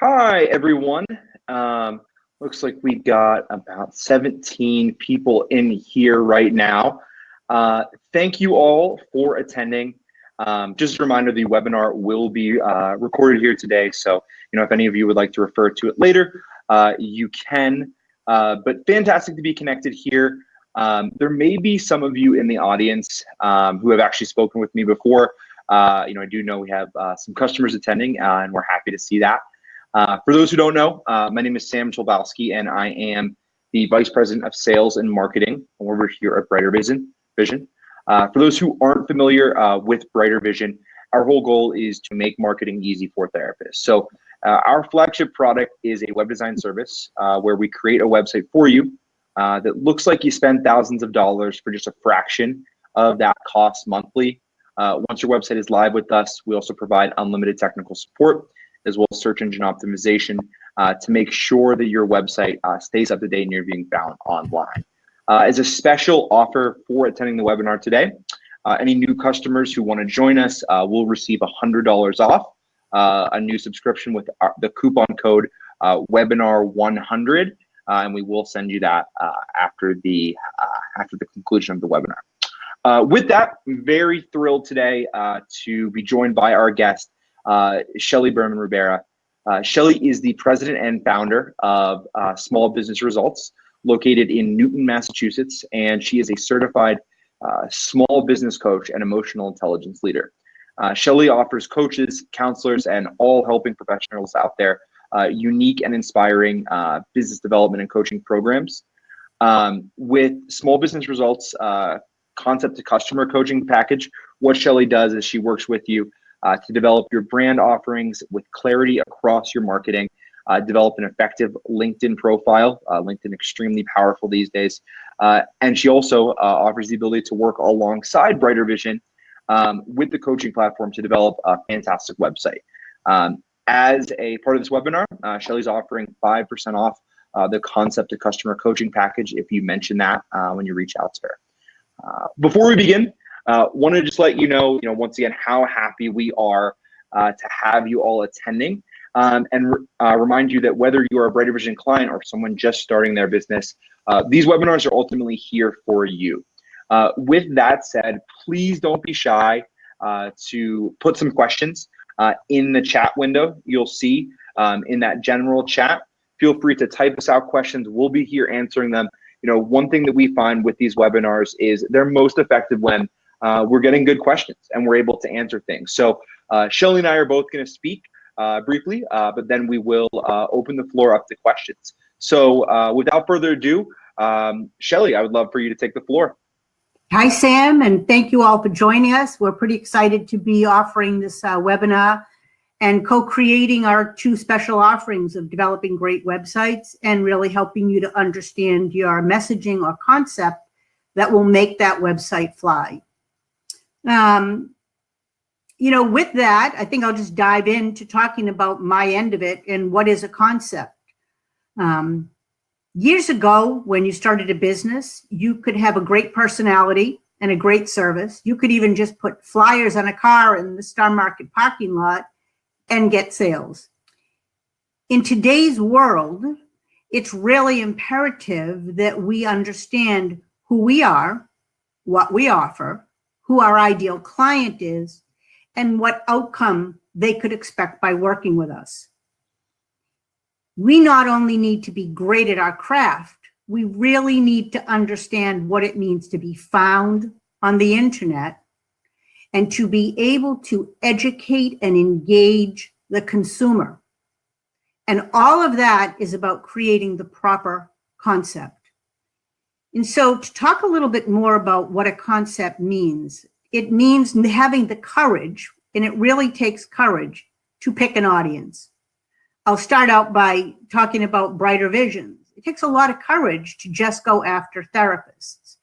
Hi, everyone. Looks like we got about 17 people in here right now. Thank you all for attending. Just a reminder, the webinar will be recorded here today. So, if any of you would like to refer to it later, you can. But fantastic to be connected here. There may be some of you in the audience who have actually spoken with me before. I do know we have some customers attending, and we're happy to see that. For those who don't know, my name is Sam Chlebowski, and I am the Vice President of Sales and Marketing over here at Brighter Vision. For those who aren't familiar with Brighter Vision, our whole goal is to make marketing easy for therapists. So our flagship product is a web design service where we create a website for you that looks like you spend thousands of dollars for just a fraction of that cost monthly. Once your website is live with us, we also provide unlimited technical support, as well as search engine optimization to make sure that your website stays up to date and you're being found online. As a special offer for attending the webinar today, any new customers who want to join us will receive $100 off a new subscription with the coupon code webinar100, and we will send you that after the conclusion of the webinar. With that, I'm very thrilled today to be joined by our guest, Shelly Berman-Rubera. Shelly is the president and founder of Small Business Results, located in Newton, Massachusetts, and she is a certified small business coach and emotional intelligence leader. Shelly offers coaches, counselors, and all helping professionals out there unique and inspiring business development and coaching programs. With Small Business Results concept to customer coaching package, what Shelly does is she works with you to develop your brand offerings with clarity across your marketing, develop an effective LinkedIn profile. LinkedIn extremely powerful these days. And she also offers the ability to work alongside Brighter Vision with the coaching platform to develop a fantastic website. As a part of this webinar, Shelly's offering 5% off the concept to customer coaching package if you mention that when you reach out to her. Before we begin, want to just let you know, once again, how happy we are to have you all attending, and remind you that whether you are a Brighter Vision client or someone just starting their business, these webinars are ultimately here for you. With that said, please don't be shy to put some questions in the chat window. You'll see in that general chat. Feel free to type us out questions. We'll be here answering them. One thing that we find with these webinars is they're most effective when we're getting good questions and we're able to answer things. So Shelly and I are both going to speak briefly, but then we will open the floor up to questions. So without further ado, Shelly, I would love for you to take the floor. Hi, Sam, and thank you all for joining us. We're pretty excited to be offering this webinar and co-creating our two special offerings of developing great websites and really helping you to understand your messaging or concept that will make that website fly. With that, I think I'll just dive into talking about my end of it and what is a concept. Years ago, when you started a business, you could have a great personality and a great service. You could even just put flyers on a car in the Star Market parking lot and get sales. In today's world, it's really imperative that we understand who we are, what we offer, who our ideal client is, and what outcome they could expect by working with us. We not only need to be great at our craft, we really need to understand what it means to be found on the internet and to be able to educate and engage the consumer. And all of that is about creating the proper concept. And so to talk a little bit more about what a concept means, it means having the courage, and it really takes courage, to pick an audience. I'll start out by talking about Brighter Visions. It takes a lot of courage to just go after therapists.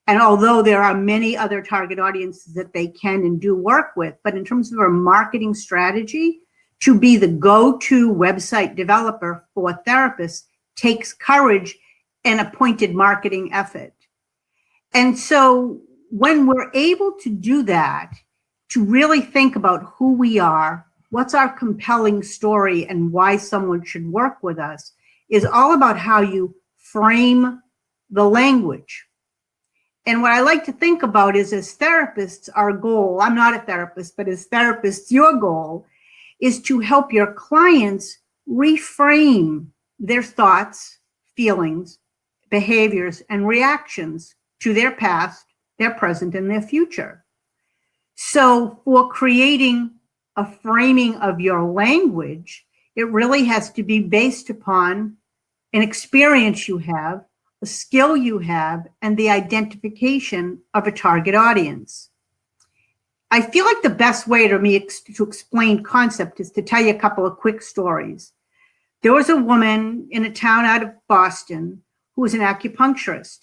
And although there are many other target audiences that they can and do work with, but in terms of a marketing strategy, to be the go-to website developer for therapists takes courage and a pointed marketing effort. And so when we're able to do that, to really think about who we are, what's our compelling story and why someone should work with us is all about how you frame the language. And what I like to think about is, as therapists, our goal, I'm not a therapist, but as therapists, your goal is to help your clients reframe their thoughts, feelings, behaviors, and reactions to their past, their present, and their future. So for creating a framing of your language, it really has to be based upon an experience you have, a skill you have, and the identification of a target audience. I feel like the best way to me to explain concept is to tell you a couple of quick stories. There was a woman in a town out of Boston who was an acupuncturist.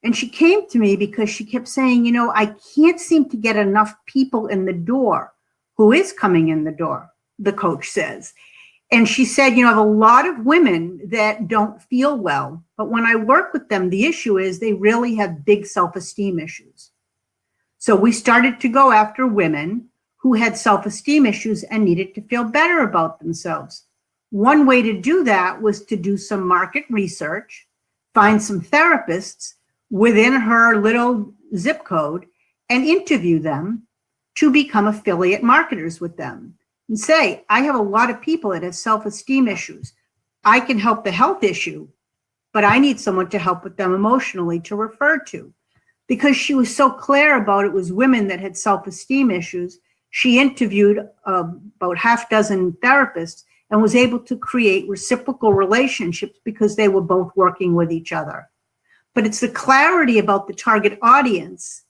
And she came to me because she kept saying, I can't seem to get enough people in the door. Who is coming in the door? The coach says. And she said, I have a lot of women that don't feel well, but when I work with them, the issue is they really have big self-esteem issues. So we started to go after women who had self-esteem issues and needed to feel better about themselves. One way to do that was to do some market research, find some therapists within her little zip code and interview them to become affiliate marketers with them and say, I have a lot of people that have self-esteem issues. I can help the health issue, but I need someone to help with them emotionally to refer to. Because she was so clear about it was women that had self-esteem issues, she interviewed about half dozen therapists and was able to create reciprocal relationships because they were both working with each other. But it's the clarity about the target audience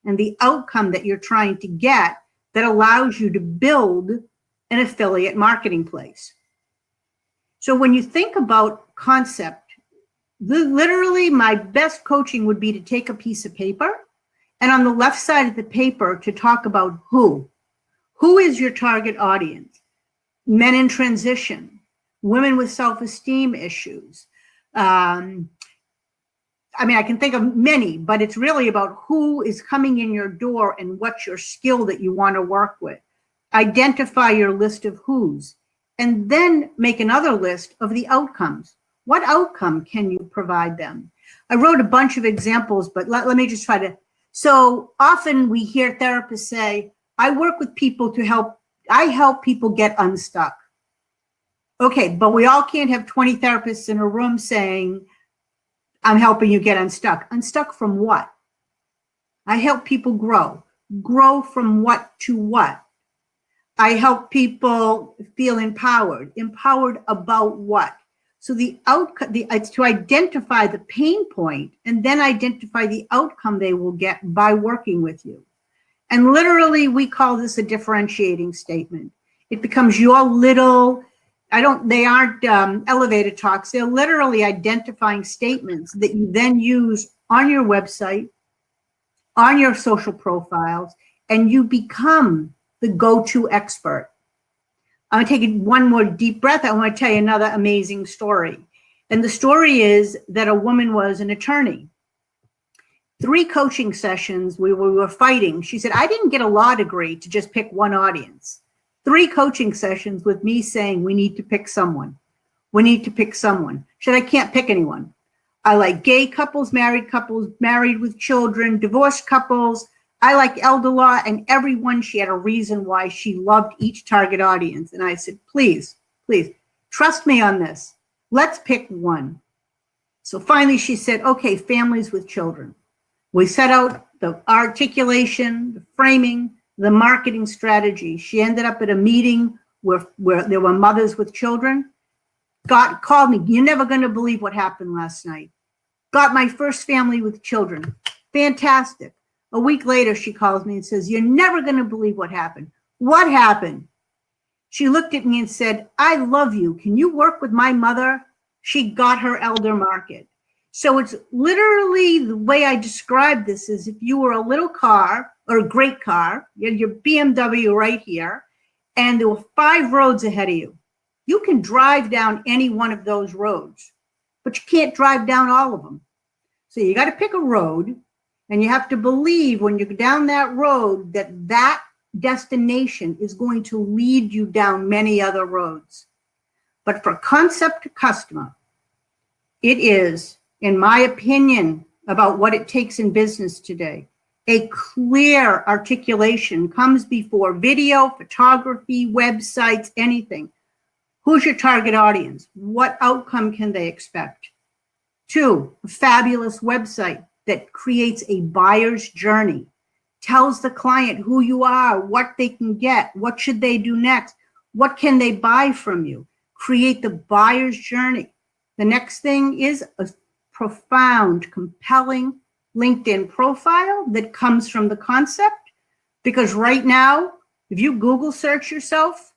and the outcome that you're trying to get that allows you to build an affiliate marketing place. So when you think about concept, literally my best coaching would be to take a piece of paper and on the left side of the paper to talk about who is your target audience. Men in transition, women with self-esteem issues. I can think of many, but it's really about who is coming in your door and what's your skill that you want to work with. Identify your list of who's, and then make another list of the outcomes. What outcome can you provide them? I wrote a bunch of examples, but let me just try to. So often we hear therapists say, I work with people I help people get unstuck. Okay, but we all can't have 20 therapists in a room saying, I'm helping you get unstuck. Unstuck from what? I help people grow. Grow from what to what? I help people feel empowered. Empowered about what? So the outcome, it's to identify the pain point and then identify the outcome they will get by working with you. And literally, we call this a differentiating statement. It becomes your little, they aren't elevator talks. They're literally identifying statements that you then use on your website, on your social profiles, and you become the go-to expert. I'm going to take one more deep breath. I want to tell you another amazing story. And the story is that a woman was an attorney. 3 coaching sessions, we were fighting. She said, I didn't get a law degree to just pick one audience. 3 coaching sessions with me saying, we need to pick someone. We need to pick someone. She said, I can't pick anyone. I like gay couples, married with children, divorced couples. I like elder law, and everyone, she had a reason why she loved each target audience. And I said, please, trust me on this. Let's pick one. So finally she said, okay, families with children. We set out the articulation, the framing, the marketing strategy. She ended up at a meeting where there were mothers with children. Called me, you're never going to believe what happened last night. Got my first family with children. Fantastic. A week later, she calls me and says, you're never going to believe what happened. What happened? She looked at me and said, I love you. Can you work with my mother? She got her elder market. So it's literally the way I describe this is if you were a little car or a great car, you had your BMW right here, and there were 5 roads ahead of you. You can drive down any one of those roads, but you can't drive down all of them. So you got to pick a road. And you have to believe when you're down that road that destination is going to lead you down many other roads. But for concept to customer, it is, in my opinion, about what it takes in business today. A clear articulation comes before video, photography, websites, anything. Who's your target audience? What outcome can they expect? 2, a fabulous website that creates a buyer's journey, tells the client who you are, what they can get, what should they do next, what can they buy from you, create the buyer's journey. The next thing is a profound, compelling LinkedIn profile that comes from the concept, because right now, if you Google search yourself,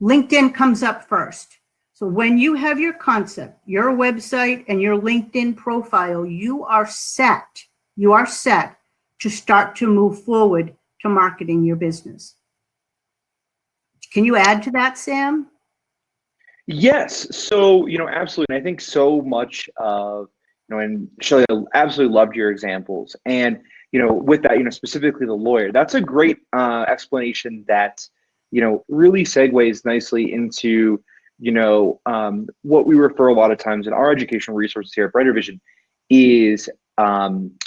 LinkedIn comes up first. So when you have your concept, your website, and your LinkedIn profile, you are set. You are set to start to move forward to marketing your business. Can you add to that, Sam? Yes. So, absolutely. And I think so much of, and Shelly, I absolutely loved your examples. And, with that, specifically the lawyer, that's a great explanation that, really segues nicely into, what we refer a lot of times in our educational resources here at Brighter Vision is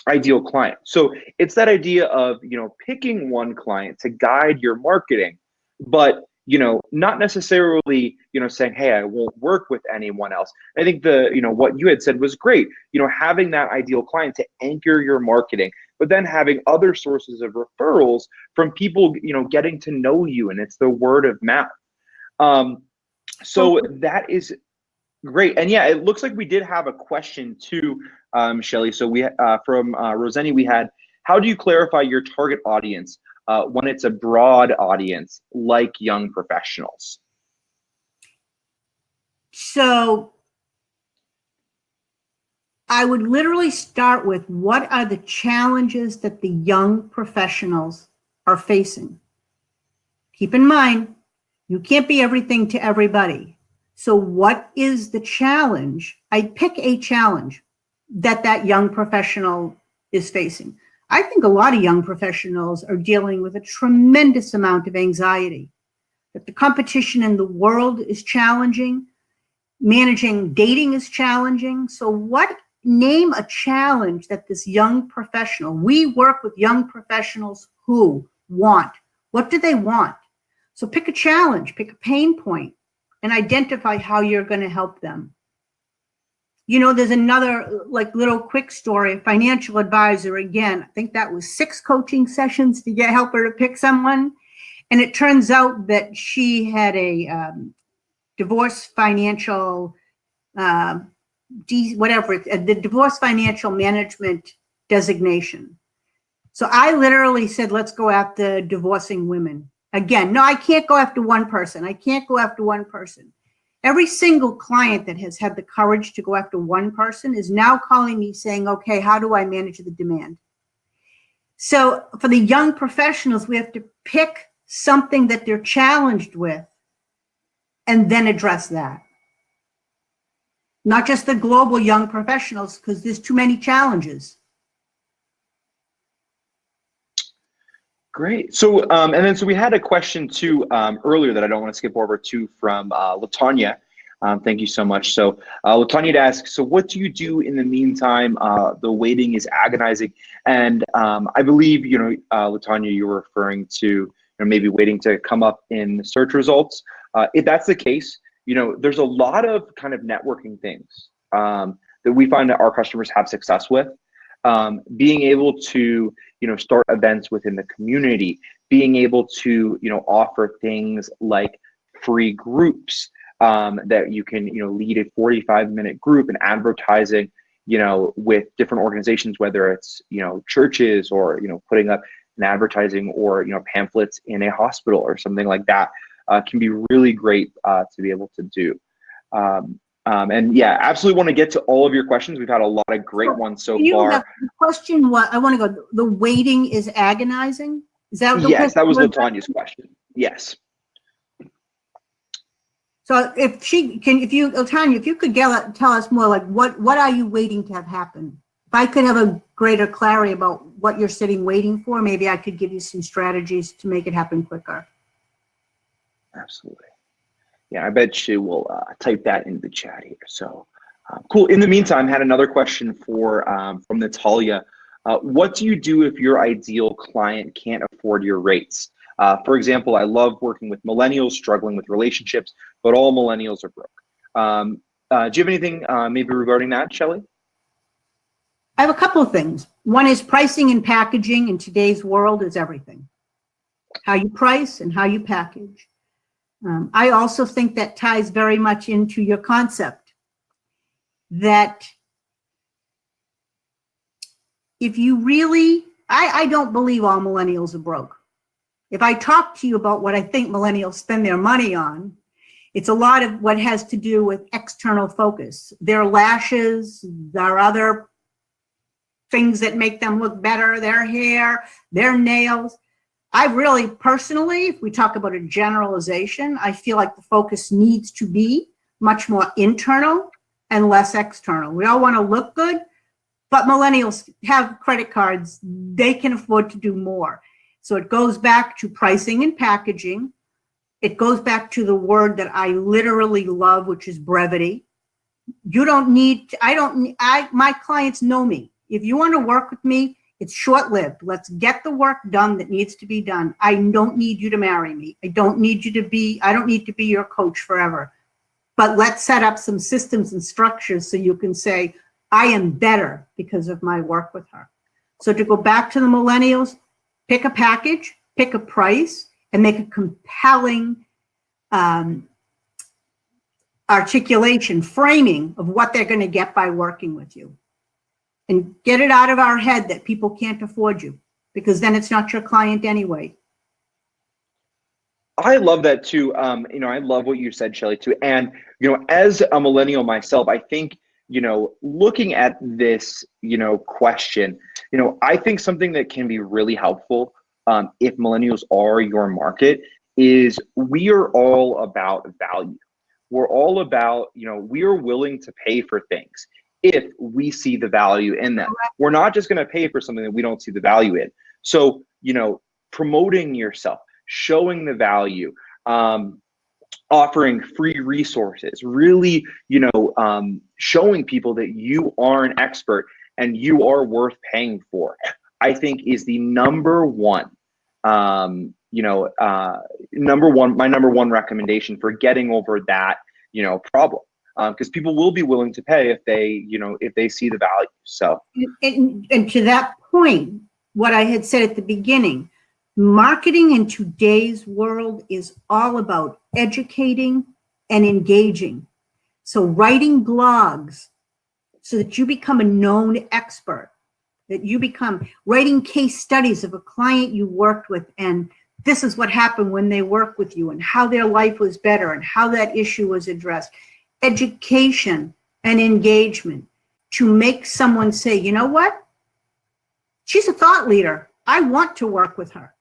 ideal client. So it's that idea of, picking one client to guide your marketing, but not necessarily, saying, hey, I won't work with anyone else. I think what you had said was great, having that ideal client to anchor your marketing, but then having other sources of referrals from people, getting to know you, and it's the word of mouth. So that is great. And yeah, it looks like we did have a question too, Shelly. So we, from Roseni, we had, how do you clarify your target audience when it's a broad audience like young professionals? So I would literally start with, what are the challenges that the young professionals are facing? Keep in mind, you can't be everything to everybody. So what is the challenge? I pick a challenge that young professional is facing. I think a lot of young professionals are dealing with a tremendous amount of anxiety, that the competition in the world is challenging, managing dating is challenging. So name a challenge that this young professional, we work with young professionals who want, what do they want? So pick a challenge, pick a pain point, and identify how you're going to help them. There's another little quick story, a financial advisor, again, I think that was 6 coaching sessions to help her to pick someone. And it turns out that she had a divorce financial, the divorce financial management designation. So I literally said, let's go after divorcing women. Again, no, I can't go after one person. Every single client that has had the courage to go after one person is now calling me saying, okay, how do I manage the demand? So for the young professionals, we have to pick something that they're challenged with and then address that. Not just the global young professionals, because there's too many challenges. Great. So, so we had a question too earlier that I don't want to skip over to from Latanya. Thank you so much. So Latanya had asked, so what do you do in the meantime? The waiting is agonizing. And I believe, Latanya, you were referring to maybe waiting to come up in search results. If that's the case, there's a lot of kind of networking things that we find that our customers have success with. Being able to, start events within the community, being able to, offer things like free groups that you can, lead a 45-minute group and advertising, with different organizations, whether it's, churches or, putting up an advertising or, pamphlets in a hospital or something like that can be really great to be able to do. And yeah, absolutely want to get to all of your questions. We've had a lot of great ones so far. The question, I want to go, the waiting is agonizing? Is that the Yes, that was Latanya's question. Yes. So Latanya, if you could tell us more, what are you waiting to have happen? If I could have a greater clarity about what you're sitting waiting for, maybe I could give you some strategies to make it happen quicker. Absolutely. Yeah, I bet she will type that into the chat here. So cool. In the meantime, had another question from Natalia. What do you do if your ideal client can't afford your rates? For example, I love working with millennials struggling with relationships, but all millennials are broke. Do you have anything maybe regarding that, Shelly? I have a couple of things. One is pricing and packaging in today's world is everything. How you price and how you package. I also think that ties very much into your concept that if you really, I don't believe all millennials are broke. If I talk to you about what I think millennials spend their money on, it's a lot of what has to do with external focus. Their lashes, their other things that make them look better, their hair, their nails. I really personally, if we talk about a generalization, I feel like the focus needs to be much more internal and less external. We all want to look good, but millennials have credit cards. They can afford to do more. So it goes back to pricing and packaging. It goes back to the word that I literally love, which is brevity. You don't need, my clients know me. If you want to work with me, it's short-lived. Let's get the work done that needs to be done. I don't need you to marry me. I don't need to be your coach forever. But let's set up some systems and structures so you can say, I am better because of my work with her. So to go back to the millennials, pick a package, pick a price, and make a compelling articulation, framing of what they're going to get by working with you. And get it out of our head that people can't afford you, because then it's not your client anyway. I love that too. I love what you said, Shelly, too. And, as a millennial myself, I think, looking at this, question, I think something that can be really helpful if millennials are your market is we are all about value. We're all about, we are willing to pay for things if we see the value in them. We're not just going to pay for something that we don't see the value in. So, promoting yourself, showing the value, offering free resources, really, showing people that you are an expert and you are worth paying for, I think is the number one, my number one recommendation for getting over that, problem. Because people will be willing to pay if they see the value. So, and to that point, what I had said at the beginning, marketing in today's world is all about educating and engaging. So writing blogs so that you become a known expert, that you become writing case studies of a client you worked with, and this is what happened when they worked with you and how their life was better and how that issue was addressed. Education and engagement to make someone say, you know what? She's a thought leader. I want to work with her.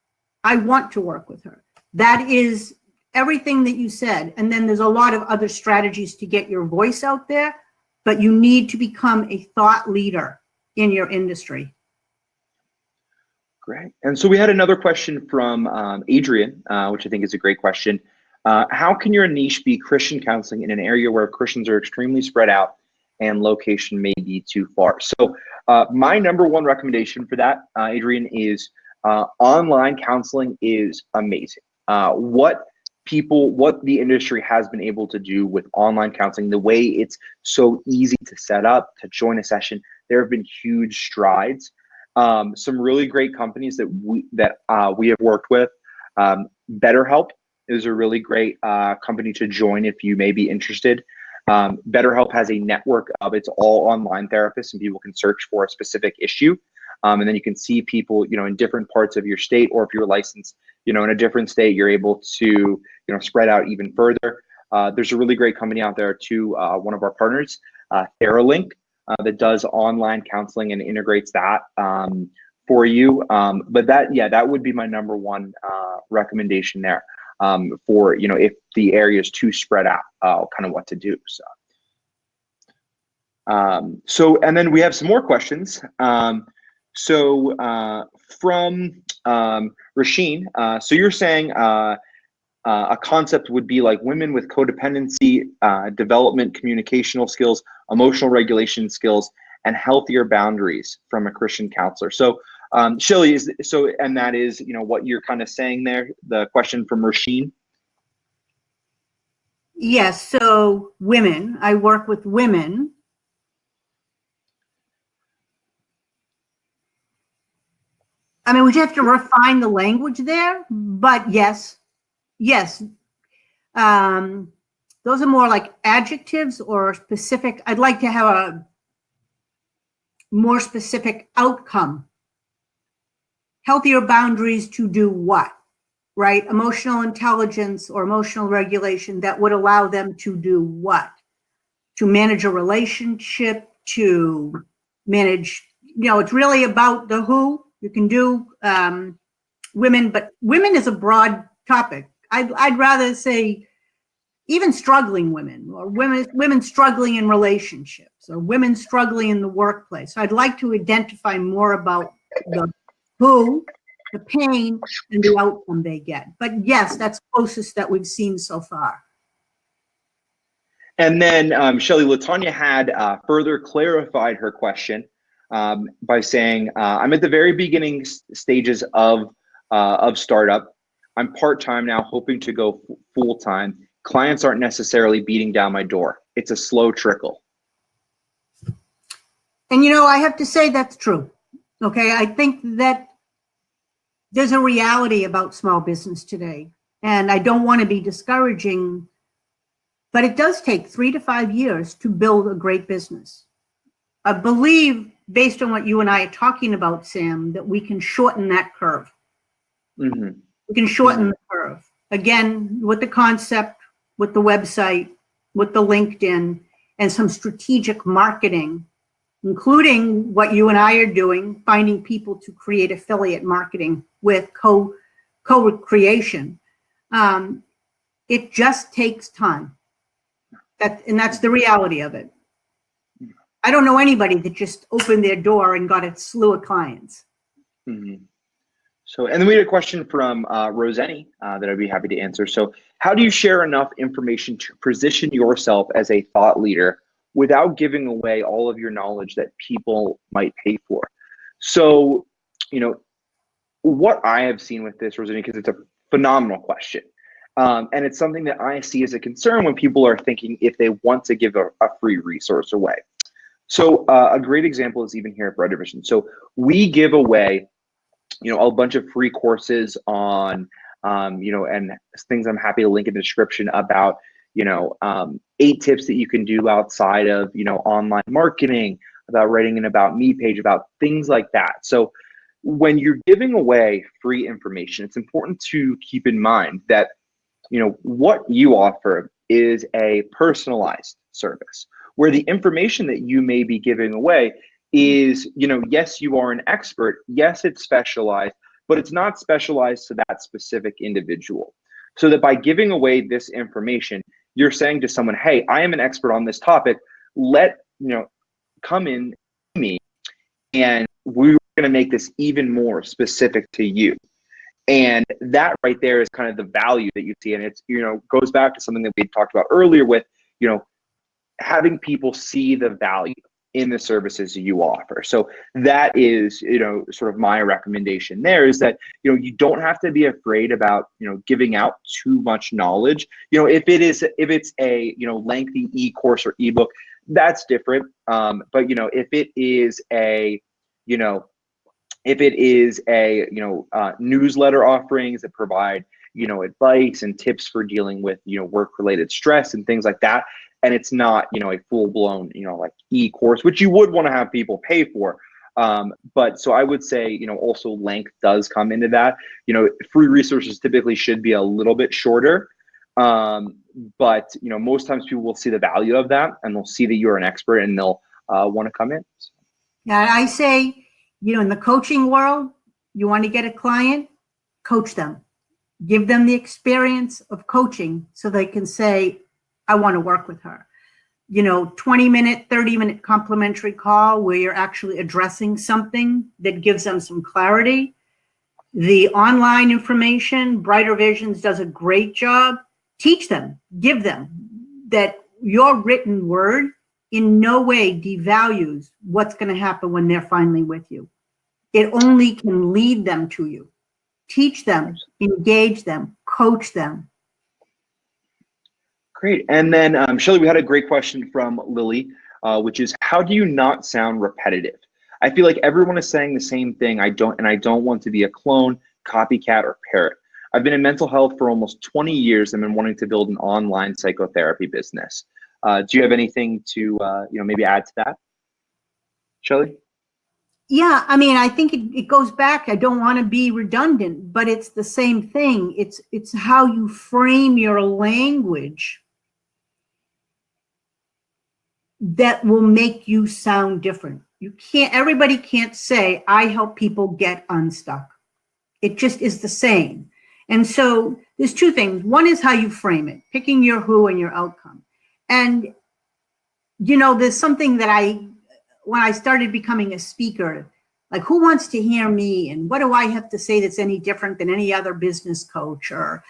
I want to work with her. That is everything that you said. And then there's a lot of other strategies to get your voice out there, but you need to become a thought leader in your industry. Great. And so we had another question from Adrian, which I think is a great question. How can your niche be Christian counseling in an area where Christians are extremely spread out and location may be too far? So my number one recommendation for that, Adrian, is online counseling is amazing. What the industry has been able to do with online counseling, the way it's so easy to set up, to join a session, there have been huge strides. Some really great companies that we have worked with. BetterHelp is a really great company to join if you may be interested. BetterHelp has a network of its all online therapists, and people can search for a specific issue. And then you can see people, in different parts of your state, or if you're licensed, in a different state, you're able to, spread out even further. There's a really great company out there too, one of our partners, TheraLink, that does online counseling and integrates that for you. But that would be my number one recommendation there for, if the area is too spread out, kind of what to do. So, and then we have some more questions. So from Rasheen, so you're saying a concept would be like women with codependency, development, communicational skills, emotional regulation skills, and healthier boundaries from a Christian counselor. So, Shelly, and that is, what you're kind of saying there. The question from Rasheen. Yes. So women, I work with women. I mean, we have to refine the language there, but yes. Those are more like adjectives or specific. I'd like to have a more specific outcome. Healthier boundaries to do what, right? Emotional intelligence or emotional regulation that would allow them to do what? To manage a relationship, to manage, it's really about the who. You can do women, but women is a broad topic. I'd rather say even struggling women, or women struggling in relationships, or women struggling in the workplace. So I'd like to identify more about the who, the pain, and the outcome they get. But yes, that's closest that we've seen so far. And then Shelly, LaTanya had further clarified her question by saying, I'm at the very beginning stages of startup. I'm part-time now, hoping to go full-time. Clients aren't necessarily beating down my door. It's a slow trickle. And I have to say that's true. Okay, I think that there's a reality about small business today, and I don't want to be discouraging, but it does take 3 to 5 years to build a great business. I believe, based on what you and I are talking about, Sam, that we can shorten that curve. Mm-hmm. We can shorten the curve. Again, with the concept, with the website, with the LinkedIn, and some strategic marketing, including what you and I are doing, finding people to create affiliate marketing with co-creation. It just takes time. And that's the reality of it. I don't know anybody that just opened their door and got a slew of clients. Mm-hmm. So, and then we had a question from Rosetti that I'd be happy to answer. So, how do you share enough information to position yourself as a thought leader without giving away all of your knowledge that people might pay for? So, what I have seen with this, Rosetti, because it's a phenomenal question. And it's something that I see as a concern when people are thinking if they want to give a free resource away. So a great example is even here at Bread Division. So we give away a bunch of free courses on, and things I'm happy to link in the description about, 8 tips that you can do outside of, online marketing, about writing an About Me page, about things like that. So when you're giving away free information, it's important to keep in mind that, what you offer is a personalized service where the information that you may be giving away is, yes, you are an expert. Yes, it's specialized, but it's not specialized to that specific individual. So that by giving away this information, you're saying to someone, hey, I am an expert on this topic. Come in to me and we're going to make this even more specific to you. And that right there is kind of the value that you see. And it's, goes back to something that we talked about earlier with, having people see the value in the services you offer. So that is, sort of my recommendation there is that, you don't have to be afraid about, giving out too much knowledge. If it's a, lengthy e-course or ebook, that's different. But, if it is a, newsletter offerings that provide, advice and tips for dealing with, work-related stress and things like that, and it's not, a full-blown, like e-course, which you would want to have people pay for. But so I would say, also length does come into that. Free resources typically should be a little bit shorter. But, most times people will see the value of that and they'll see that you're an expert and they'll want to come in. Yeah, I say, in the coaching world, you want to get a client, coach them. Give them the experience of coaching so they can say, I want to work with her. 20-minute, 30-minute complimentary call where you're actually addressing something that gives them some clarity. The online information, Brighter Visions does a great job. Teach them, give them that your written word in no way devalues what's going to happen when they're finally with you. It only can lead them to you. Teach them, engage them, coach them. Great. And then, Shelly, we had a great question from Lily, which is, how do you not sound repetitive? I feel like everyone is saying the same thing. I don't want to be a clone, copycat, or parrot. I've been in mental health for almost 20 years and been wanting to build an online psychotherapy business. Do you have anything to maybe add to that, Shelly? Yeah, I mean, I think it goes back. I don't want to be redundant, but it's the same thing. It's how you frame your language that will make you sound different. Everybody can't say, I help people get unstuck. It just is the same. And so there's two things. One is how you frame it, picking your who and your outcome. And, there's something that when I started becoming a speaker, like, who wants to hear me? And what do I have to say that's any different than any other business coach? Or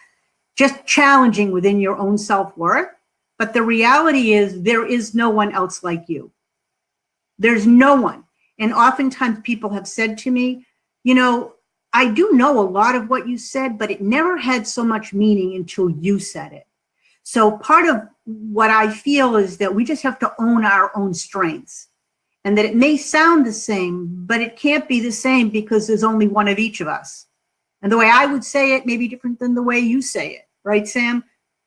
just challenging within your own self-worth. But the reality is there is no one else like you. There's no one. And oftentimes people have said to me, I do know a lot of what you said, but it never had so much meaning until you said it. So part of what I feel is that we just have to own our own strengths, and that it may sound the same, but it can't be the same because there's only one of each of us. And the way I would say it may be different than the way you say it. Right, Sam?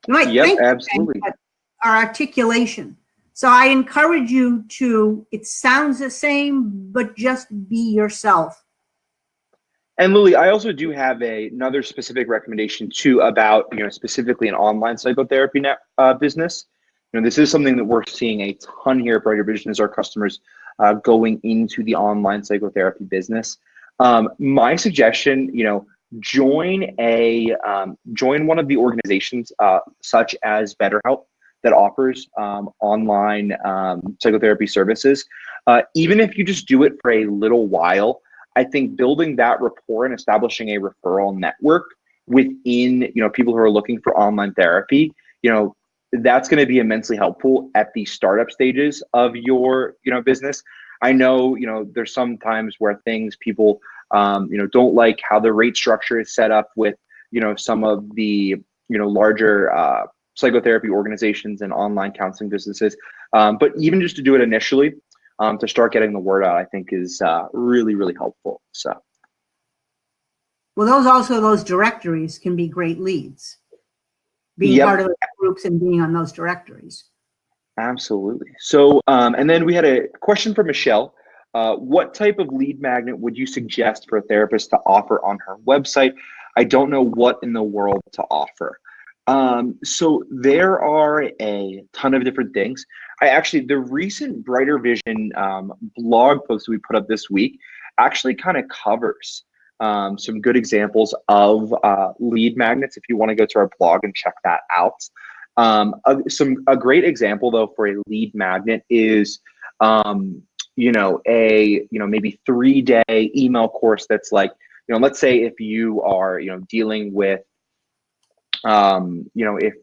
You might think absolutely. Our articulation. So I encourage you it sounds the same, but just be yourself. And Lily, I also do have another specific recommendation too about, specifically an online psychotherapy business. This is something that we're seeing a ton here at Brighter Vision as our customers going into the online psychotherapy business. My suggestion, join one of the organizations such as BetterHelp that offers online psychotherapy services. Even if you just do it for a little while, I think building that rapport and establishing a referral network within, people who are looking for online therapy, that's going to be immensely helpful at the startup stages of your, business. I know, there's some times where people, don't like how the rate structure is set up with, some of the, larger psychotherapy organizations and online counseling businesses. But even just to do it initially, to start getting the word out, I think is really, really helpful. So. Well, those directories can be great leads. Being part of the groups and being on those directories. Absolutely. So, and then we had a question from Michelle. What type of lead magnet would you suggest for a therapist to offer on her website? I don't know what in the world to offer. So there are a ton of different things. The recent Brighter Vision blog post that we put up this week actually kind of covers some good examples of lead magnets if you want to go to our blog and check that out. A great example though for a lead magnet is maybe 3-day email course that's like, let's say if you are dealing with if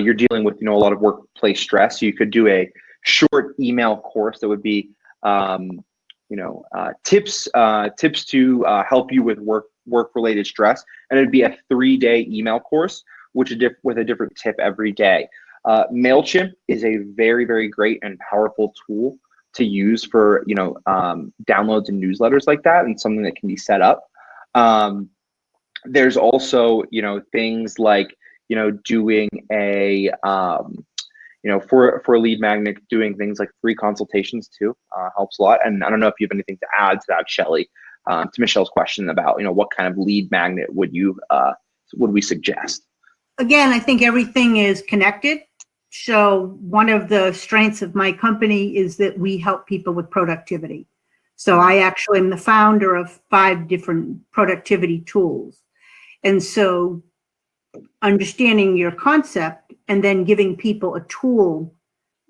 you're dealing with a lot of workplace stress, you could do a short email course that would be tips to help you with work related stress, and it'd be a 3-day email course with a different tip every day. MailChimp is a very, very great and powerful tool to use for downloads and newsletters like that, and something that can be set up. There's also things like doing a for a lead magnet, doing things like free consultations too helps a lot. And I don't know if you have anything to add to that, Shelly, to Michelle's question about what kind of lead magnet would we suggest? Again, I think everything is connected. So one of the strengths of my company is that we help people with productivity. So I actually am the founder of 5 different productivity tools. And so understanding your concept and then giving people a tool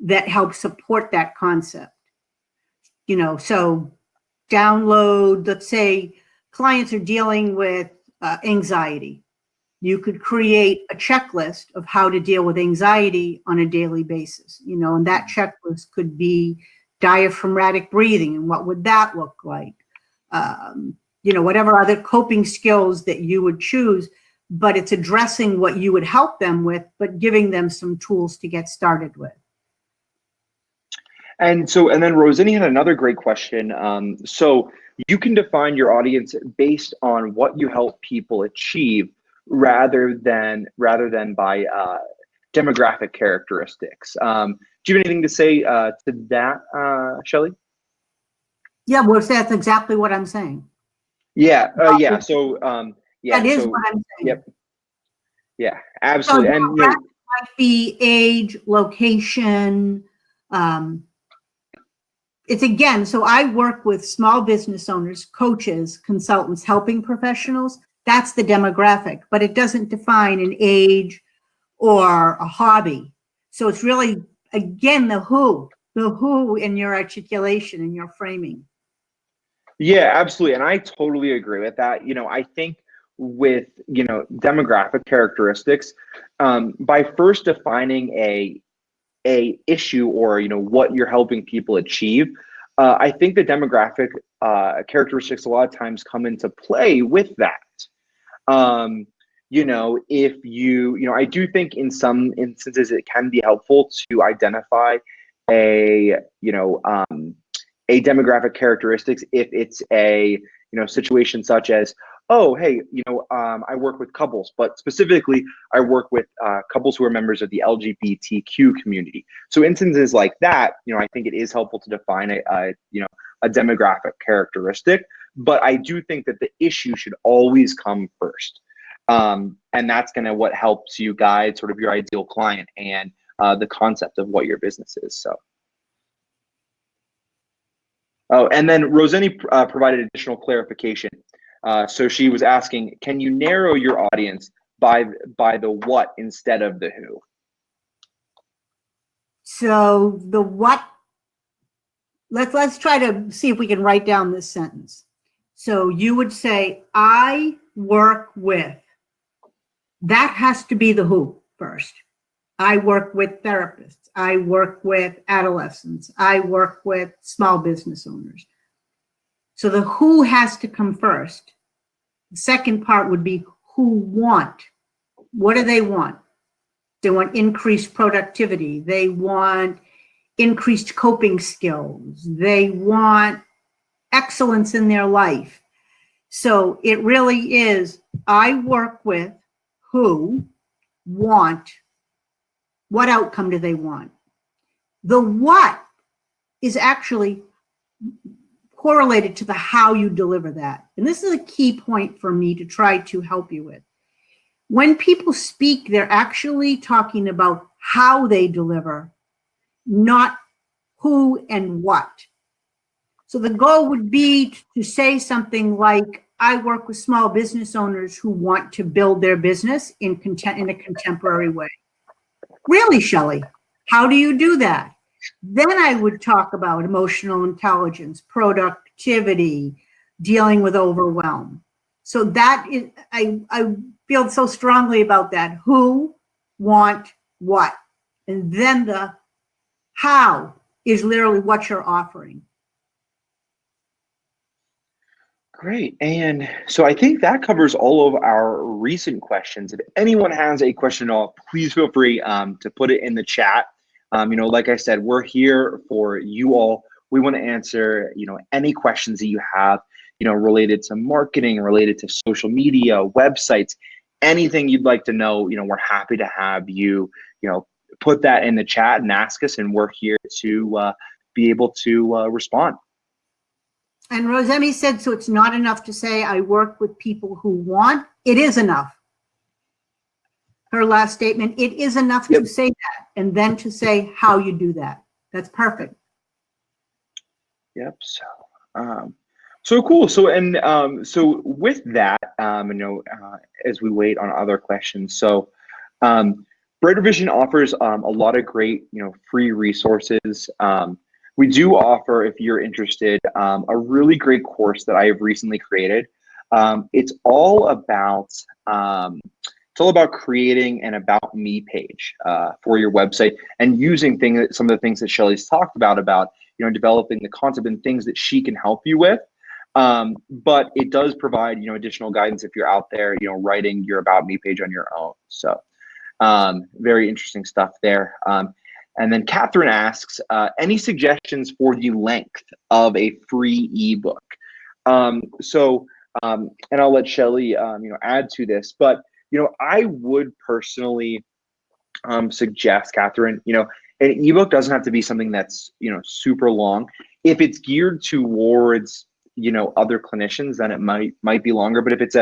that help support that concept. So download, let's say clients are dealing with anxiety. You could create a checklist of how to deal with anxiety on a daily basis, and that checklist could be diaphragmatic breathing, and what would that look like? Whatever other coping skills that you would choose, but it's addressing what you would help them with, but giving them some tools to get started with. And then Rosanny had another great question. So you can define your audience based on what you help people achieve rather than by demographic characteristics. Do you have anything to say to that, Shelly? Yeah, well, that's exactly what I'm saying. Yeah, yeah. So that is what I'm saying. Yep. Yeah, absolutely. So and that might be age, location. It's again, so I work with small business owners, coaches, consultants, helping professionals. That's the demographic, but it doesn't define an age or a hobby. So it's really, again, the who in your articulation and your framing. Yeah, absolutely. And I totally agree with that. I think with, demographic characteristics, by first defining a issue or, what you're helping people achieve, I think the demographic characteristics a lot of times come into play with that. If I do think in some instances it can be helpful to identify a demographic characteristics if it's a situation such as, oh, hey, I work with couples, but specifically I work with couples who are members of the LGBTQ community. So instances like that, I think it is helpful to define a demographic characteristic, but I do think that the issue should always come first. And that's what helps you guide sort of your ideal client and the concept of what your business is. So. Oh, and then Rosanny provided additional clarification. So she was asking, can you narrow your audience by the what instead of the who? So the what, let's try to see if we can write down this sentence. So you would say, I work with, that has to be the who first. I work with therapists. I work with adolescents. I work with small business owners. So the who has to come first. The second part would be who want. What do they want? They want increased productivity. They want increased coping skills. They want excellence in their life. So it really is, I work with who want. What outcome do they want? The what is actually correlated to the how you deliver that. And this is a key point for me to try to help you with. When people speak, they're actually talking about how they deliver, not who and what. So the goal would be to say something like, I work with small business owners who want to build their business in a contemporary way. Really, Shelly, how do you do that? Then I would talk about emotional intelligence, productivity, dealing with overwhelm. So that is, I feel so strongly about that. Who, want, what? And then the how is literally what you're offering. Great. And so I think that covers all of our recent questions. If anyone has a question at all, please feel free to put it in the chat. Like I said, we're here for you all. We want to answer, any questions that you have, related to marketing, related to social media, websites, anything you'd like to know, we're happy to have you, put that in the chat and ask us, and we're here to be able to respond. And Rosanny said, so it's not enough to say I work with people who want. It is enough. Her last statement, it is enough to say that, and then to say how you do that. That's perfect. Yep. So cool. So with that, as we wait on other questions. So Brighter Vision offers a lot of great, free resources. We do offer, if you're interested, a really great course that I have recently created. It's all about creating an About Me page for your website and using some of the things that Shelly's talked about, developing the concept and things that she can help you with. But it does provide, additional guidance if you're out there, writing your About Me page on your own. So very interesting stuff there. And then Catherine asks, any suggestions for the length of a free ebook? And I'll let Shelly, add to this, but, I would personally suggest, Catherine, an ebook doesn't have to be something that's, super long. If it's geared towards, other clinicians, then it might be longer. But if it's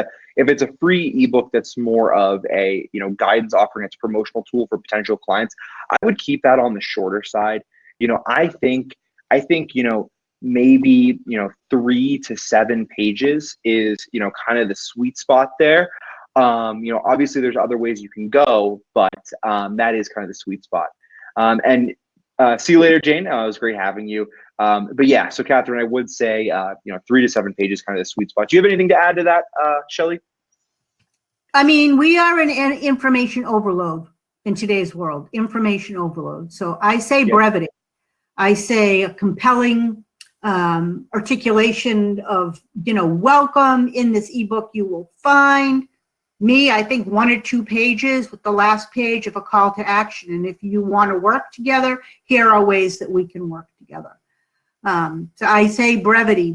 a free ebook that's more of a, guidance offering, it's a promotional tool for potential clients, I would keep that on the shorter side. I think, maybe, 3 to 7 pages is, kind of the sweet spot there. Obviously there's other ways you can go, but that is kind of the sweet spot. And see you later, Jane. It was great having you. But yeah, so Catherine, I would say, 3 to 7 pages, kind of the sweet spot. Do you have anything to add to that, Shelly? I mean, we are in an information overload in today's world, information overload. So I say brevity. I say a compelling articulation of, welcome. In this ebook, you will find me, I think 1 or 2 pages with the last page of a call to action. And if you want to work together, here are ways that we can work together. So I say brevity,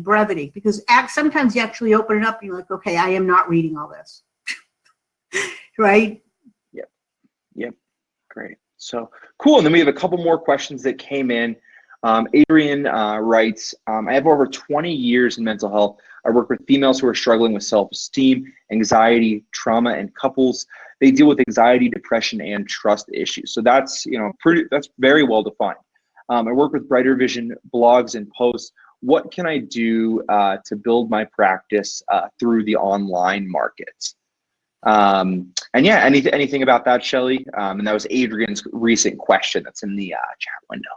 because sometimes you actually open it up and you're like, okay, I am not reading all this. Right? Yep. Great. So cool. And then we have a couple more questions that came in. Adrian writes, I have over 20 years in mental health. I work with females who are struggling with self-esteem, anxiety, trauma, and couples. They deal with anxiety, depression, and trust issues. So that's, that's very well defined. I work with Brighter Vision blogs and posts. What can I do to build my practice through the online market? And yeah, anything about that, Shelly? And that was Adrian's recent question that's in the chat window.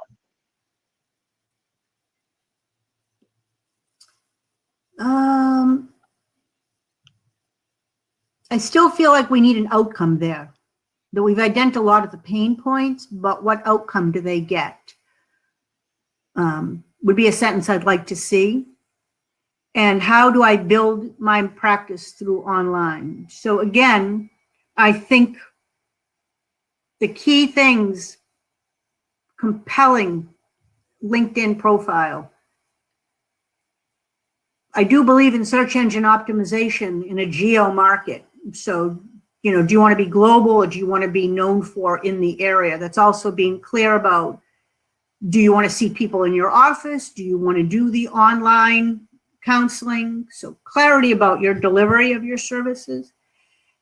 I still feel like we need an outcome there. That we've identified a lot of the pain points, but what outcome do they get? Would be a sentence I'd like to see. And how do I build my practice through online? So again, I think the key things, compelling LinkedIn profile. I do believe in search engine optimization in a geo market. So, do you want to be global or do you want to be known for in the area? That's also being clear about, do you want to see people in your office? Do you want to do the online counseling? So clarity about your delivery of your services.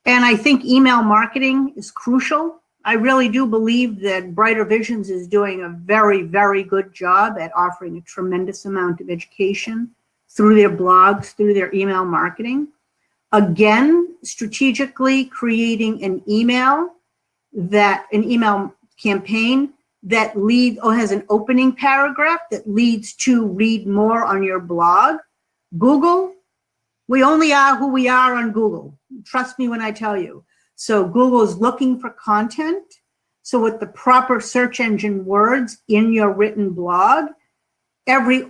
And I think email marketing is crucial. I really do believe that Brighter Visions is doing a very, very good job at offering a tremendous amount of education through their blogs, through their email marketing. Again, strategically creating an email campaign that has an opening paragraph that leads to read more on your blog. Google, we only are who we are on Google. Trust me when I tell you. So Google is looking for content. So with the proper search engine words in your written blog,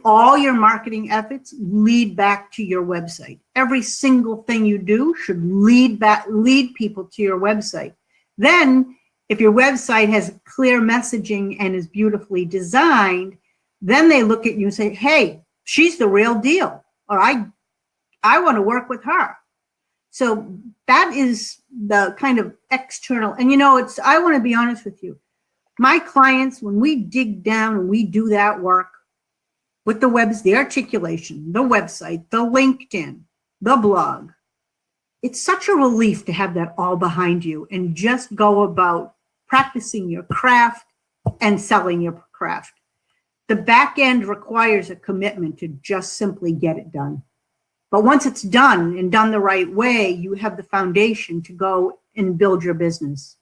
all your marketing efforts lead back to your website. Every single thing you do should lead people to your website. Then if your website has clear messaging and is beautifully designed, then they look at you and say, hey, she's the real deal, or I want to work with her. So that is the kind of external, and I want to be honest with you. My clients, when we dig down and we do that work with the webs, the articulation, the website, the LinkedIn, the blog, it's such a relief to have that all behind you and just go about practicing your craft and selling your craft. The back end requires a commitment to just simply get it done. But once it's done and done the right way, you have the foundation to go and build your business.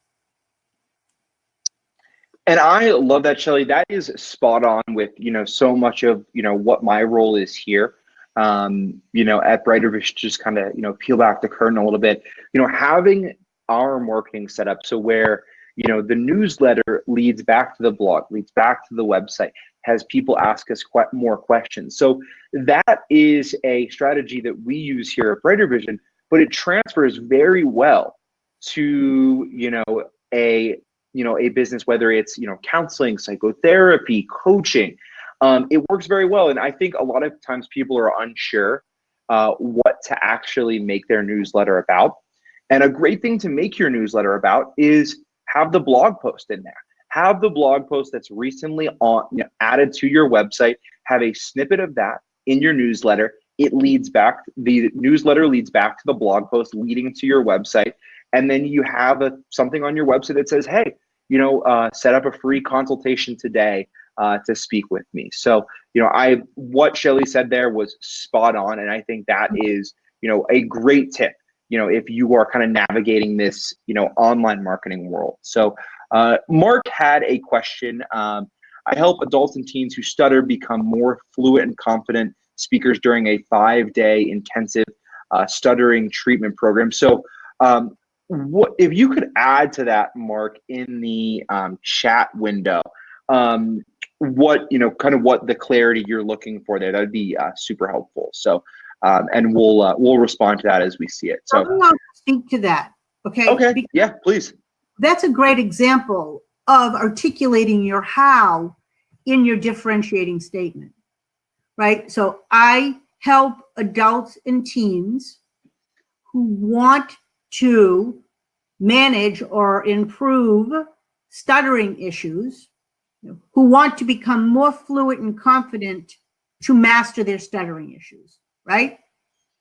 And I love that, Shelly. That is spot on with, so much of, what my role is here. At Brighter Vision, just kind of, peel back the curtain a little bit, having our marketing set up so where, the newsletter leads back to the blog, leads back to the website, has people ask us more questions. So that is a strategy that we use here at Brighter Vision, but it transfers very well to, a business, whether it's, counseling, psychotherapy, coaching. It works very well. And I think a lot of times people are unsure what to actually make their newsletter about. And a great thing to make your newsletter about is have the blog post in there. Have the blog post that's recently added to your website. Have a snippet of that in your newsletter. The newsletter leads back to the blog post leading to your website. And then you have something on your website that says, hey, set up a free consultation today to speak with me. So, what Shelly said there was spot on. And I think that is, a great tip, if you are kind of navigating this, online marketing world. So Mark had a question. I help adults and teens who stutter become more fluent and confident speakers during a 5-day intensive stuttering treatment program. So what if you could add to that, Mark, in the chat window, what the clarity you're looking for there, that'd be super helpful. So and we'll respond to that as we see it. So I want to speak to that. Okay. Yeah, please. That's a great example of articulating your how in your differentiating statement, right? So I help adults and teens who want to manage or improve stuttering issues, who want to become more fluent and confident to master their stuttering issues, right?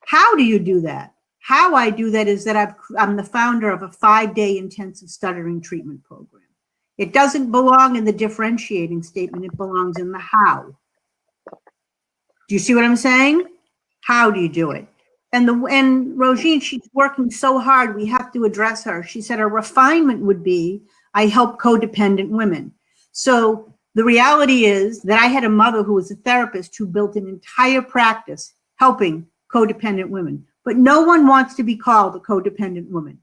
How do you do that? How I do that is that I'm the founder of a 5-day intensive stuttering treatment program. It doesn't belong in the differentiating statement. It belongs in the how. Do you see what I'm saying? How do you do it? And Rosine, she's working so hard, we have to address her. She said a refinement would be, I help codependent women. So the reality is that I had a mother who was a therapist who built an entire practice helping codependent women, but no one wants to be called a codependent woman.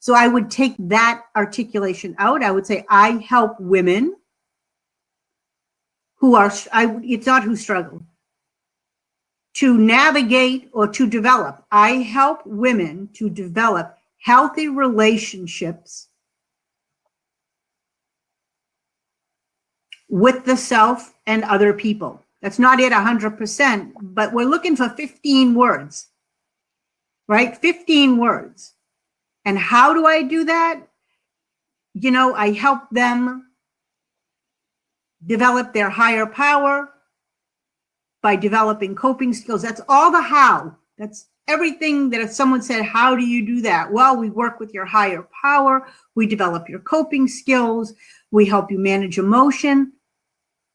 So I would take that articulation out. I would say, I help women who are, it's not who struggle, to navigate or to develop. I help women to develop healthy relationships with the self and other people. That's not it 100%, but we're looking for 15 words, right? 15 words. And how do I do that? I help them develop their higher power by developing coping skills. That's all the how. That's everything that if someone said, how do you do that? Well, we work with your higher power. We develop your coping skills. We help you manage emotion,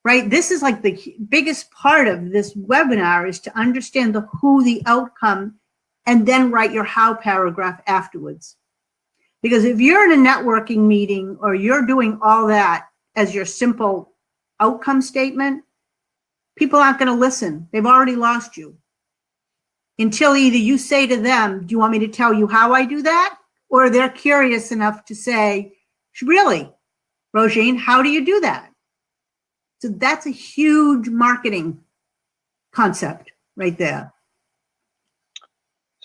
right? This is like the biggest part of this webinar is to understand the who, the outcome, and then write your how paragraph afterwards. Because if you're in a networking meeting or you're doing all that as your simple outcome statement, people aren't going to listen. They've already lost you. Until either you say to them, do you want me to tell you how I do that? Or they're curious enough to say, really, Rosine, how do you do that? So that's a huge marketing concept right there.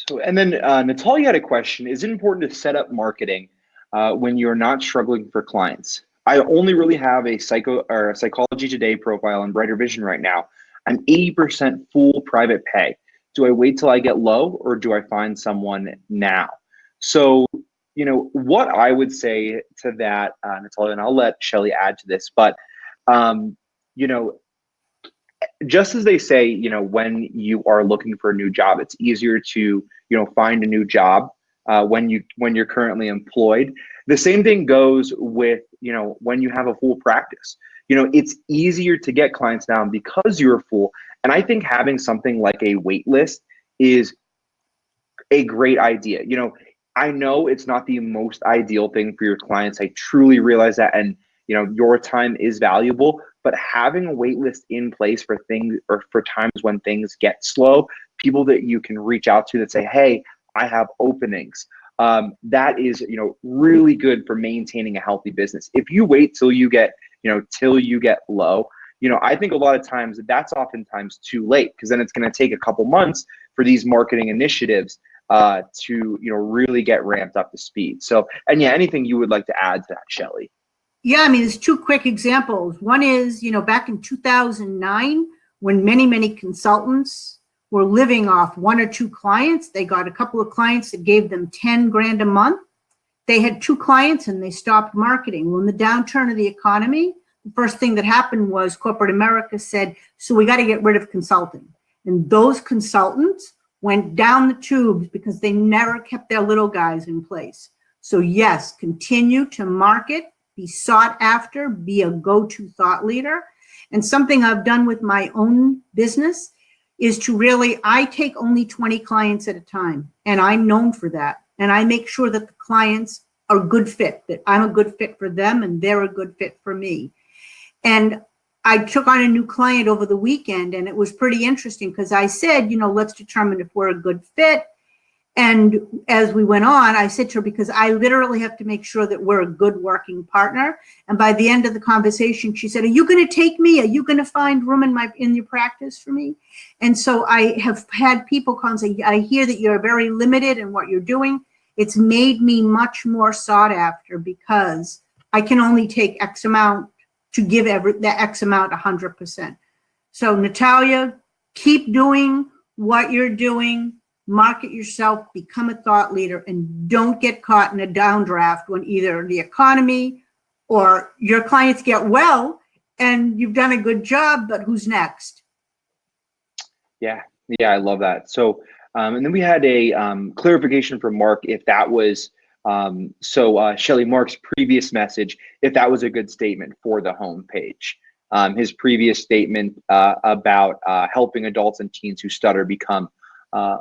So, and then Natalia had a question. Is it important to set up marketing when you're not struggling for clients? I only really have a Psychology Today profile in Brighter Vision right now. I'm 80% full private pay. Do I wait till I get low or do I find someone now? So, what I would say to that, Natalia, and I'll let Shelly add to this, but, just as they say, when you are looking for a new job, it's easier to, find a new job when you're currently employed. The same thing goes with, when you have a full practice. It's easier to get clients now because you're full. And I think having something like a wait list is a great idea. I know it's not the most ideal thing for your clients. I truly realize that. And, your time is valuable, but having a wait list in place for things or for times when things get slow, people that you can reach out to that say, hey, I have openings. That is, really good for maintaining a healthy business. If you wait till you get low, I think a lot of times that's oftentimes too late, because then it's going to take a couple months for these marketing initiatives to really get ramped up to speed. So, and yeah, anything you would like to add to that, Shelly? Yeah, I mean, there's two quick examples. One is, back in 2009, when many consultants were living off one or two clients, they got a couple of clients that gave them 10 grand a month. They had two clients and they stopped marketing. Well, in the downturn of the economy, the first thing that happened was corporate America said, so we got to get rid of consulting. And those consultants went down the tubes because they never kept their little guys in place. So yes, continue to market, be sought after, be a go-to thought leader. And something I've done with my own business is to really, I take only 20 clients at a time, and I'm known for that. And I make sure that the clients are a good fit, that I'm a good fit for them and they're a good fit for me. And I took on a new client over the weekend, and it was pretty interesting because I said, let's determine if we're a good fit. And as we went on, I said to her, because I literally have to make sure that we're a good working partner. And by the end of the conversation, she said, are you going to take me? Are you going to find room in your practice for me? And so I have had people come and say, I hear that you're very limited in what you're doing. It's made me much more sought after because I can only take X amount to give that X amount 100%. So Natalia, keep doing what you're doing. Market yourself, become a thought leader, and don't get caught in a downdraft when either the economy or your clients get well and you've done a good job, but who's next? Yeah, I love that. So, and then we had a clarification from Mark if that was, Shelly, Mark's previous message, if that was a good statement for the homepage. His previous statement about helping adults and teens who stutter become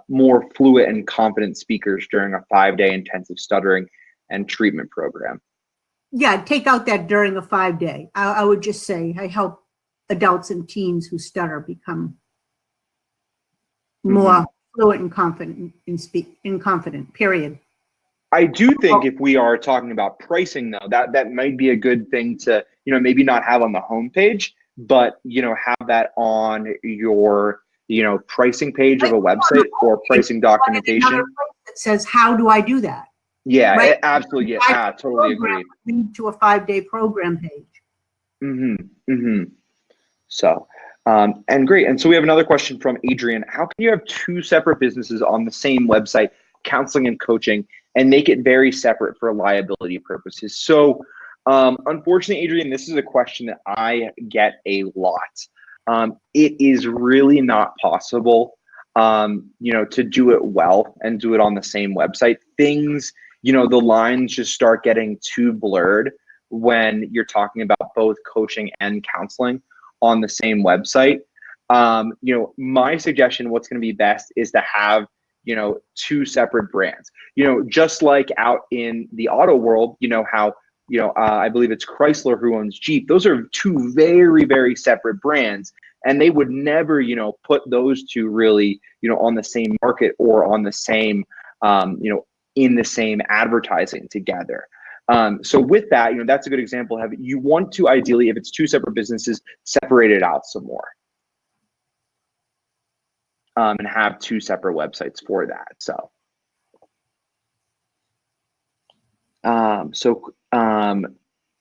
more fluent and confident speakers during a 5-day intensive stuttering and treatment program. Yeah, take out that during a 5-day. I would just say I help adults and teens who stutter become more fluent and confident in confident, period. I do think if we are talking about pricing, though, that might be a good thing to, maybe not have on the homepage, but, have that on your pricing page of a website or pricing documentation. That says, how do I do that? Yeah, right? Absolutely. Yeah, totally agree. Lead to a 5-day program page. So, and great. And so we have another question from Adrian. How can you have two separate businesses on the same website, counseling and coaching, and make it very separate for liability purposes? So, unfortunately, Adrian, this is a question that I get a lot. It is really not possible, to do it well and do it on the same website. Things, the lines just start getting too blurred when you're talking about both coaching and counseling on the same website. My suggestion, what's going to be best is to have, two separate brands, just like out in the auto world, how I believe it's Chrysler who owns Jeep. Those are two very, very separate brands, and they would never, put those two really, on the same market or on the same, in the same advertising together. So with that, that's a good example of you want to ideally, if it's two separate businesses, separate it out some more. And have two separate websites for that. So,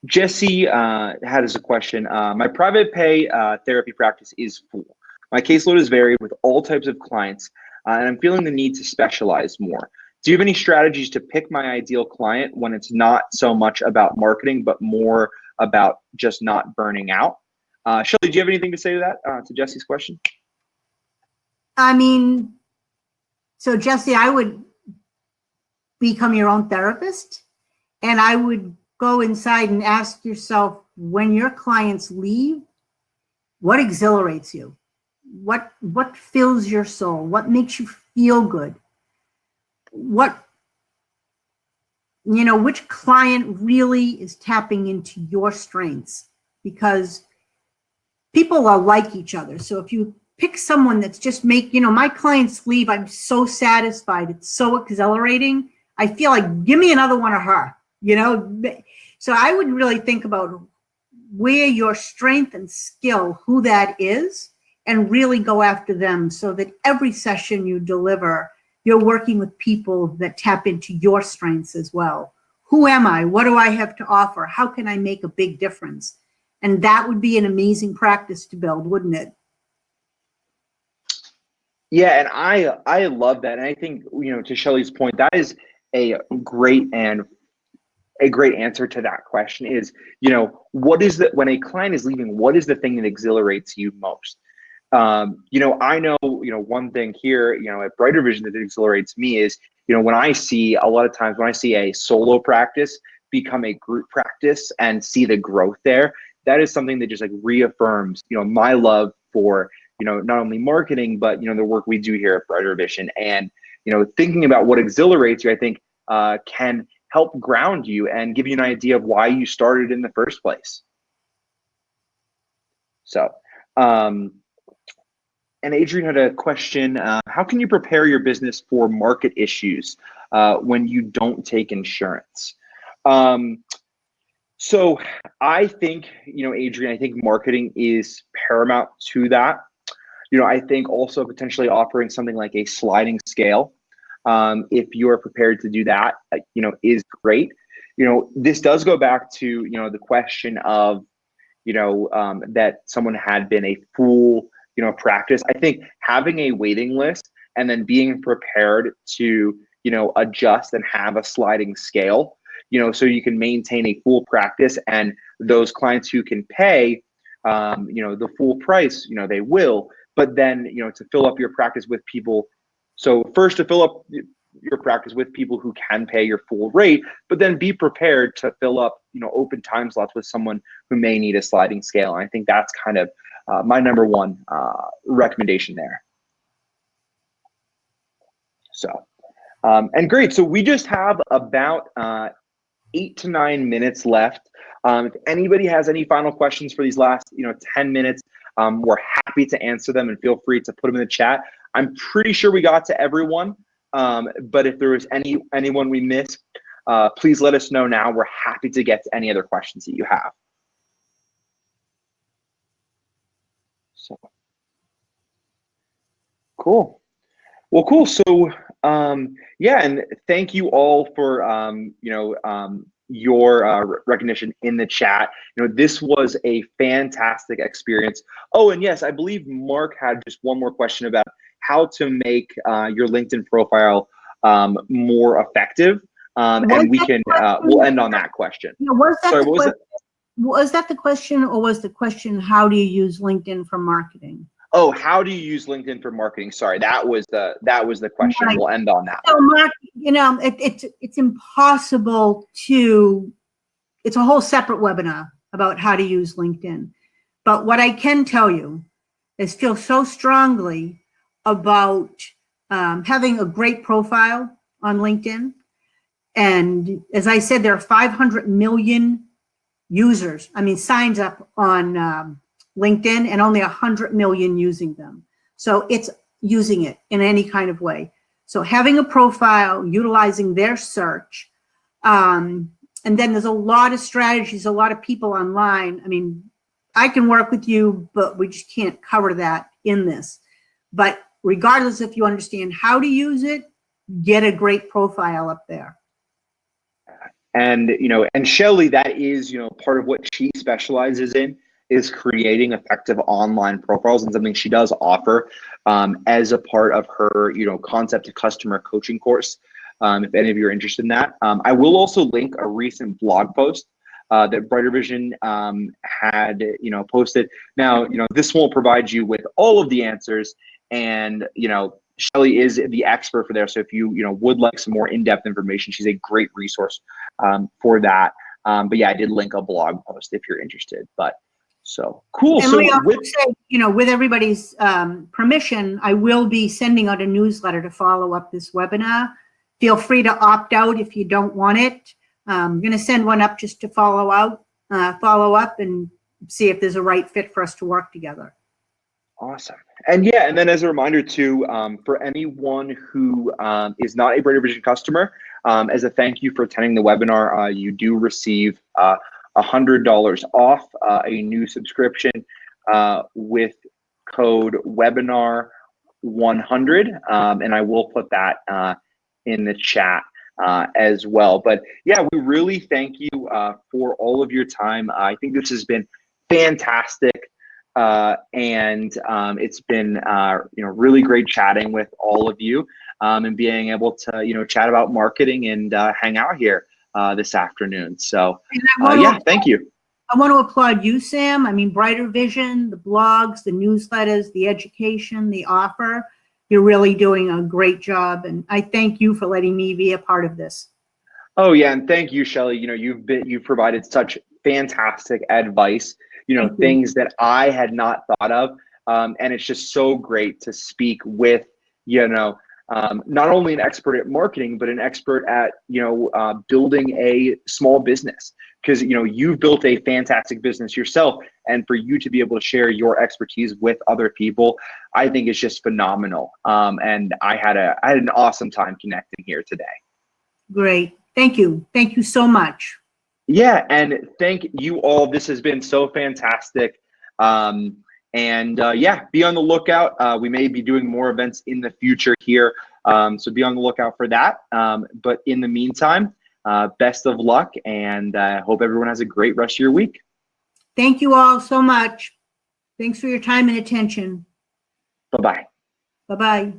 Jesse has a question. My private pay therapy practice is full. My caseload is varied with all types of clients, and I'm feeling the need to specialize more. Do you have any strategies to pick my ideal client when it's not so much about marketing, but more about just not burning out? Shelly, do you have anything to say to that, to Jesse's question? I mean, so Jesse, I would become your own therapist, and I would go inside and ask yourself, when your clients leave, what exhilarates you? What fills your soul? What makes you feel good? What you know, which client really is tapping into your strengths, because people are like each other. So if you pick someone that's just you know, my clients leave, I'm so satisfied. It's so exhilarating. I feel like, give me another one of her, you know? So I would really think about where your strength and skill, who that is, and really go after them, so that every session you deliver, you're working with people that tap into your strengths as well. Who am I? What do I have to offer? How can I make a big difference? And that would be an amazing practice to build, wouldn't it? Yeah, and I love that. And I think, you know, to Shelly's point, that is a great answer to that question is, you know, what is when a client is leaving, what is the thing that exhilarates you most? You know, I know, you know, one thing here, you know, at Brighter Vision that exhilarates me is, you know, when I see a solo practice become a group practice and see the growth there, that is something that just like reaffirms, you know, my love for, you know, not only marketing, but, you know, the work we do here at Brighter Vision. And, you know, thinking about what exhilarates you, I think can help ground you and give you an idea of why you started in the first place. So, and Adrian had a question, how can you prepare your business for market issues when you don't take insurance? So I think, you know, Adrian, I think marketing is paramount to that. You know, I think also potentially offering something like a sliding scale, if you're prepared to do that, you know, is great. You know, this does go back to, you know, the question of, you know, that someone had been a full, you know, practice. I think having a waiting list and then being prepared to, you know, adjust and have a sliding scale, you know, so you can maintain a full practice, and those clients who can pay, you know, the full price, you know, they will. But then, you know, to fill up your practice with people. So first, to fill up your practice with people who can pay your full rate, but then be prepared to fill up, you know, open time slots with someone who may need a sliding scale. And I think that's kind of my number one recommendation there. So, and great. So we just have about 8 to 9 minutes left. If anybody has any final questions for these last, you know, 10 minutes, we're happy to answer them, and feel free to put them in the chat. I'm pretty sure we got to everyone, but if there was anyone we missed, please let us know now. We're happy to get to any other questions that you have. So, cool. Well, cool. So, yeah, and thank you all for, you know, your recognition in the chat. You know, this was a fantastic experience. Oh, and yes, I believe Mark had just one more question about how to make your LinkedIn profile more effective. And we can, we'll end on that question. Sorry, what was that? Was that the question, or was the question, how do you use LinkedIn for marketing? Oh, how do you use LinkedIn for marketing? Sorry, that was the question. Right. We'll end on that. So, Mark, you know, it's impossible to. It's a whole separate webinar about how to use LinkedIn. But what I can tell you is feel so strongly about having a great profile on LinkedIn. And as I said, there are 500 million users. I mean, signs up on LinkedIn, and only 100 million using them. So it's using it in any kind of way. So having a profile, utilizing their search, and then there's a lot of strategies, a lot of people online. I mean, I can work with you, but we just can't cover that in this. But regardless if you understand how to use it, get a great profile up there. And, you know, and Shelly, that is, you know, part of what she specializes in, is creating effective online profiles, and something she does offer as a part of her, you know, concept to customer coaching course. If any of you are interested in that, I will also link a recent blog post that Brighter Vision had, you know, posted. Now, you know, this won't provide you with all of the answers, and, you know, Shelly is the expert for there. So if you, you know, would like some more in-depth information, she's a great resource for that. But yeah, I did link a blog post if you're interested. But so cool. And so say, you know, with everybody's permission, I will be sending out a newsletter to follow up this webinar, Feel free to opt out if you don't want it. I'm going to send one up just to follow up and see if there's a right fit for us to work together. Awesome. And yeah, and then as a reminder too, for anyone who is not a Greater Vision customer, as a thank you for attending the webinar, you do receive $100 off a new subscription with code webinar100, and I will put that in the chat as well. But yeah, we really thank you for all of your time. I think this has been fantastic. And it's been really great chatting with all of you and being able to chat about marketing and hang out here this afternoon. So yeah, thank you. I want to applaud you, Sam. I mean, Brighter Vision, the blogs, the newsletters, the education, the offer. You're really doing a great job, and I thank you for letting me be a part of this. Oh yeah, and thank you, Shelly. You've provided such fantastic advice. Things that I had not thought of. And it's just so great to speak with, not only an expert at marketing, but an expert at, building a small business. Because, you've built a fantastic business yourself. And for you to be able to share your expertise with other people, I think is just phenomenal. And I had an awesome time connecting here today. Great. Thank you. Thank you so much. Yeah, and thank you all. This has been so fantastic. Yeah, be on the lookout. We may be doing more events in the future here, so be on the lookout for that. But in the meantime, best of luck, and hope everyone has a great rest of your week. Thank you all so much. Thanks for your time and attention. Bye-bye. Bye-bye.